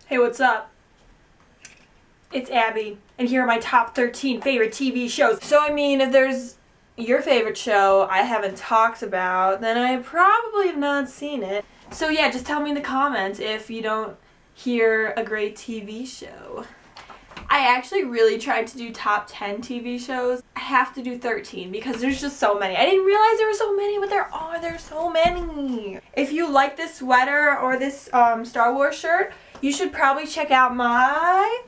Hey, what's up? It's Abby, and here are my top 13 favorite TV shows. So, I mean, if there's your favorite show I haven't talked about, then I probably have not seen it. So yeah, just tell me in the comments if you don't hear a great TV show. I actually really tried to do top 10 TV shows. I have to do 13 because there's just so many. I didn't realize there were so many, but there's so many. If you like this sweater or this Star Wars shirt, you should probably check out my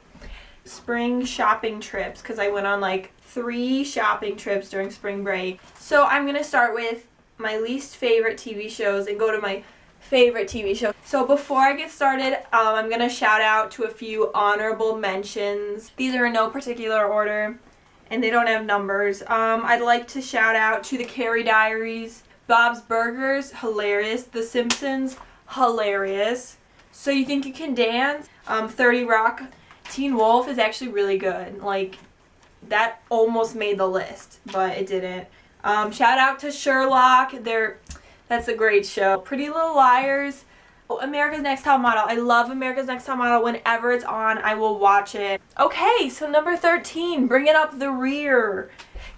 spring shopping trips because I went on like 3 shopping trips during spring break. So I'm going to start with my least favorite TV shows and go to my favorite TV show. So before I get started, I'm going to shout out to a few honorable mentions. These are in no particular order and they don't have numbers. I'd like to shout out to The Carrie Diaries, Bob's Burgers, hilarious, The Simpsons, hilarious, So You Think You Can Dance, 30 Rock. Teen Wolf is actually really good. Like, that almost made the list, but it didn't. Shout out to Sherlock. That's a great show. Pretty Little Liars. America's Next Top Model. I love America's Next Top Model. Whenever it's on, I will watch it. Okay, so number 13, Bringing Up the Rear.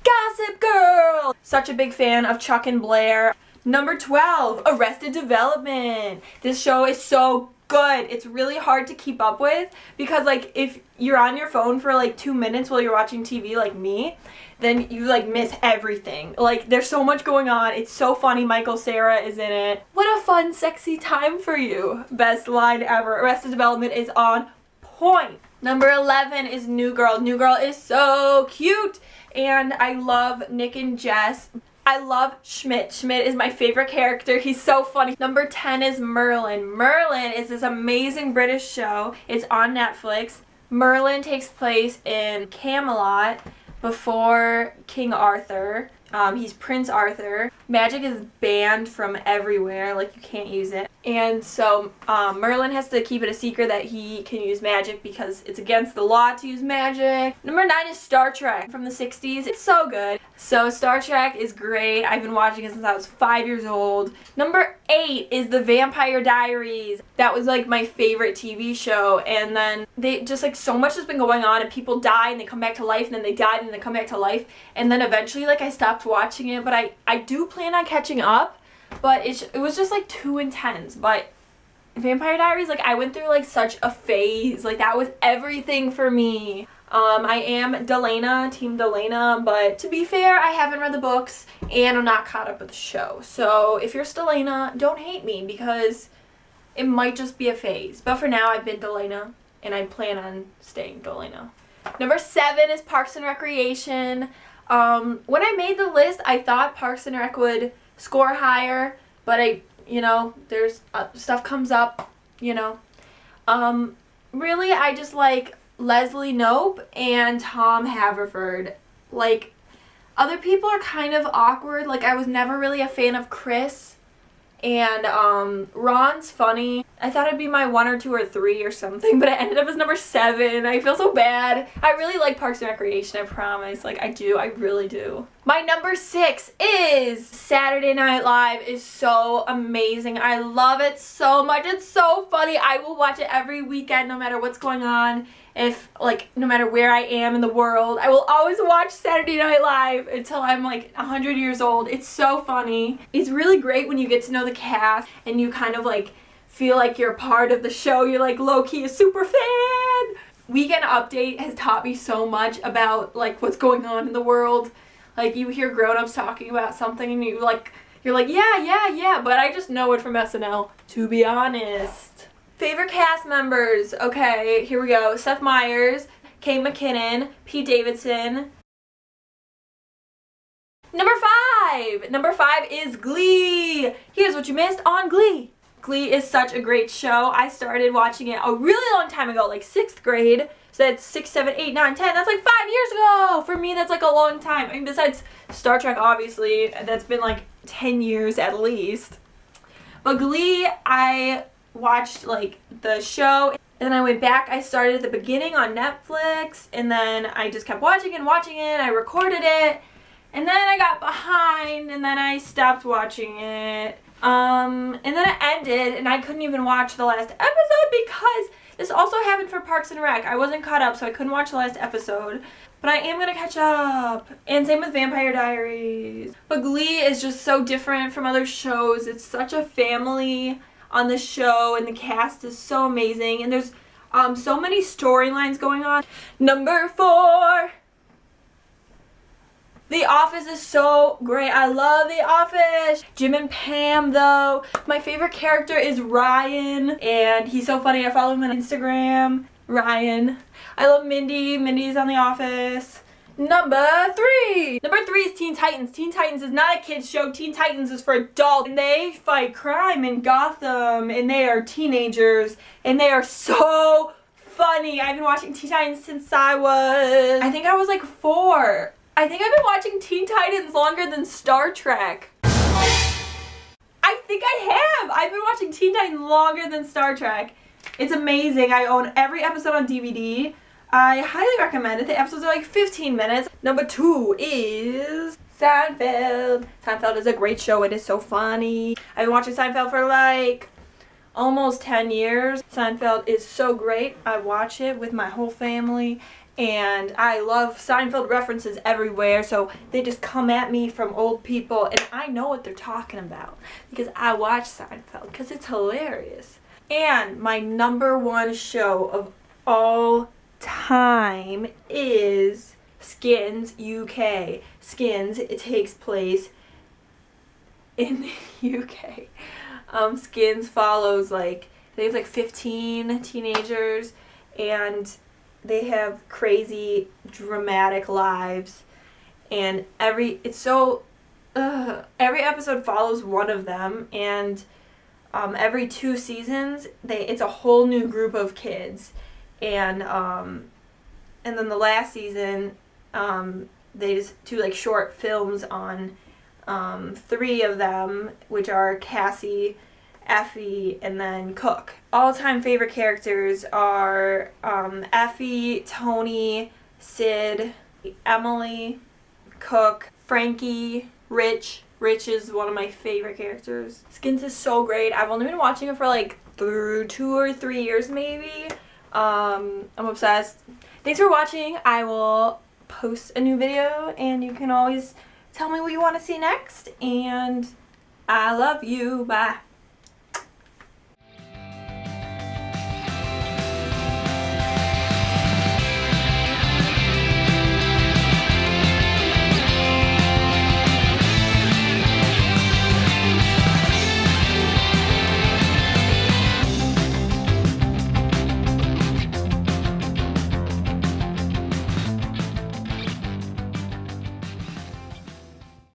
Gossip Girl. Such a big fan of Chuck and Blair. Number 12, Arrested Development. This show is so good. It's really hard to keep up with because like if you're on your phone for like 2 minutes while you're watching TV like me, then you like miss everything. Like there's so much going on. It's so funny. Michael Cera is in it. What a fun, sexy time for you. Best line ever. Arrested Development is on point. Number 11 is New Girl. New Girl is so cute and I love Nick and Jess. I love Schmidt. Schmidt is my favorite character. He's so funny. Number 10 is Merlin. Merlin is this amazing British show. It's on Netflix. Merlin takes place in Camelot before King Arthur. He's Prince Arthur. Magic is banned from everywhere. Like, you can't use it. And so Merlin has to keep it a secret that he can use magic because it's against the law to use magic. Number 9 is Star Trek from the 60s. It's so good. So Star Trek is great. I've been watching it since I was 5 years old. Number 8 is The Vampire Diaries. That was like my favorite TV show. And then they just like so much has been going on and people die and they come back to life and then they died and they come back to life. And then eventually like I stopped watching it, but I do plan on catching up, but it was just like too intense. But Vampire Diaries, like I went through like such a phase, like that was everything for me. I am Delana, Team Delana, but to be fair, I haven't read the books and I'm not caught up with the show. So if you're Delana, don't hate me because it might just be a phase. But for now, I've been Delana and I plan on staying Delana. Number 7 is Parks and Recreation. When I made the list, I thought Parks and Rec would score higher, but there's stuff comes up, Really, I just like Leslie Knope and Tom Haverford. Like, other people are kind of awkward. Like, I was never really a fan of Chris. And Ron's funny. I thought it'd be my 1 or 2 or 3 or something, but it ended up as number 7. I feel so bad. I really like Parks and Recreation, I promise. Like, I do. I really do. My number 6 is Saturday Night Live. Is so amazing. I love it so much. It's so funny. I will watch it every weekend no matter what's going on. No matter where I am in the world, I will always watch Saturday Night Live until I'm like 100 years old. It's so funny. It's really great when you get to know the cast and you kind of like feel like you're part of the show. You're like low-key a super fan. Weekend Update has taught me so much about like what's going on in the world. Like you hear grown-ups talking about something and you're like, yeah, but I just know it from SNL, to be honest. Favorite cast members. Okay, here we go. Seth Meyers, Kate McKinnon, Pete Davidson. Number 5. Number 5 is Glee. Here's what you missed on Glee. Glee is such a great show. I started watching it a really long time ago, like 6th grade. So that's 6, 7, 8, 9, 10. That's like 5 years ago. For me, that's like a long time. I mean, besides Star Trek, obviously, that's been like 10 years at least. But Glee, I watched like the show and then I went back. I started at the beginning on Netflix and then I just kept watching it. I recorded it and then I got behind and then I stopped watching it. And then it ended and I couldn't even watch the last episode because This also happened for Parks and Rec. I wasn't caught up, so I couldn't watch the last episode. But I am gonna catch up. And same with Vampire Diaries. But Glee is just so different from other shows. It's such a family on the show, and the cast is so amazing. And there's so many storylines going on. Number 4. The Office is so great. I love The Office. Jim and Pam, though. My favorite character is Ryan, and he's so funny. I follow him on Instagram. Ryan. I love Mindy. Mindy's on The Office. Number 3. Number 3 is Teen Titans. Teen Titans is not a kids show. Teen Titans is for adults. And they fight crime in Gotham, and they are teenagers, and they are so funny. I've been watching Teen Titans since I was like 4. I think I've been watching Teen Titans longer than Star Trek. I think I have. I've been watching Teen Titans longer than Star Trek. It's amazing. I own every episode on DVD. I highly recommend it. The episodes are like 15 minutes. Number 2 is Seinfeld. Seinfeld is a great show. It is so funny. I've been watching Seinfeld for like almost 10 years. Seinfeld is so great. I watch it with my whole family. And I love Seinfeld references everywhere, so they just come at me from old people, and I know what they're talking about because I watch Seinfeld because it's hilarious. And my number 1 show of all time is Skins UK. Skins, it takes place in the UK. Skins follows I think it's like 15 teenagers, and they have crazy, dramatic lives, and every episode follows one of them, and every 2 seasons, it's a whole new group of kids, and then the last season, they just do like short films on 3 of them, which are Cassie, Effie, and then Cook. All-time favorite characters are Effie, Tony, Sid, Emily, Cook, Frankie, Rich. Rich is one of my favorite characters. Skins is so great. I've only been watching it for like 2 or 3 years maybe. I'm obsessed. Thanks for watching. I will post a new video, and you can always tell me what you want to see next. And I love you. Bye.